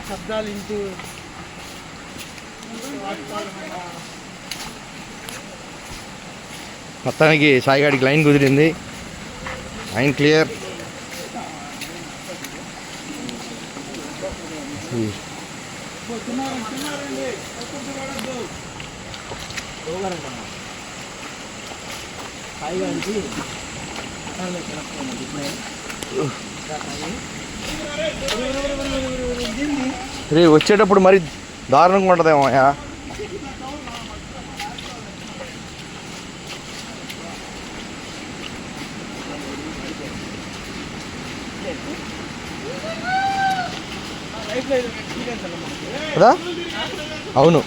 శబ్దాలు ఇంటూ మొత్తానికి సాయిగాడికి లైన్ కుదిరింది. Line clear. రే వచ్చేటప్పుడు మరి దారుణంగా ఉంటుందేమో. కదా అవును.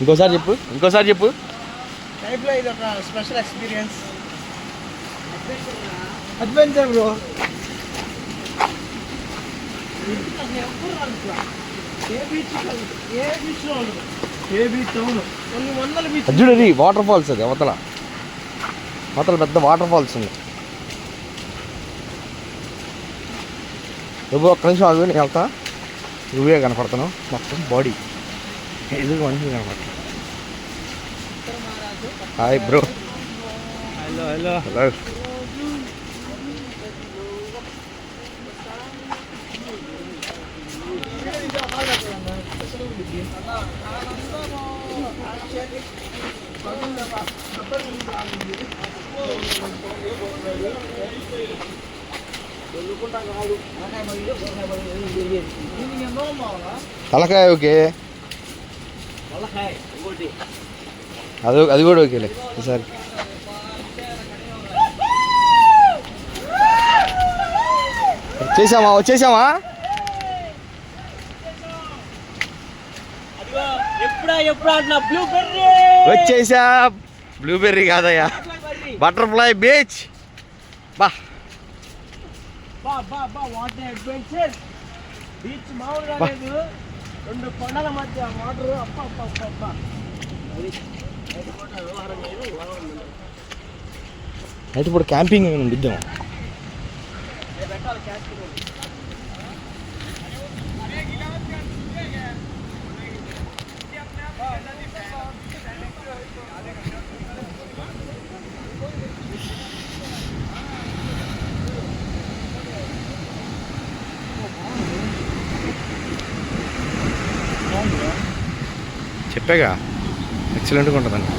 ఇంకోసారి చెప్పు. లైఫ్లో ఇది ఒక స్పెషల్ ఎక్స్పీరియన్స్. Adventure bro. చూడండి వాటర్ ఫాల్స్. అది అవతల పెద్ద వాటర్ ఫాల్స్ ఉంది. నువ్వు ఒక్క నిమిషం ఆగు, నేను వెళ్తా. నువ్వే కనపడుతున్నావు మొత్తం బాడీ ఎదురు మనిషి కనపడుతుంది. Hi bro. హలో. తలకాయ ఓకే, అది కూడా ఓకేలే. ఈసారి వచ్చేసామా. వచ్చేసా. బ్లూబెర్రీ కాదయ్యా, బటర్ఫ్లై బీచ్. బా బీచ్ మామూలుగా లేదు. 2 కొండల మధ్య వాటర్. అయితే ఇప్పుడు క్యాంపింగ్ ఇద్దాం. చెప్పాగా ఎక్సలెంట్గా ఉంటుందండి.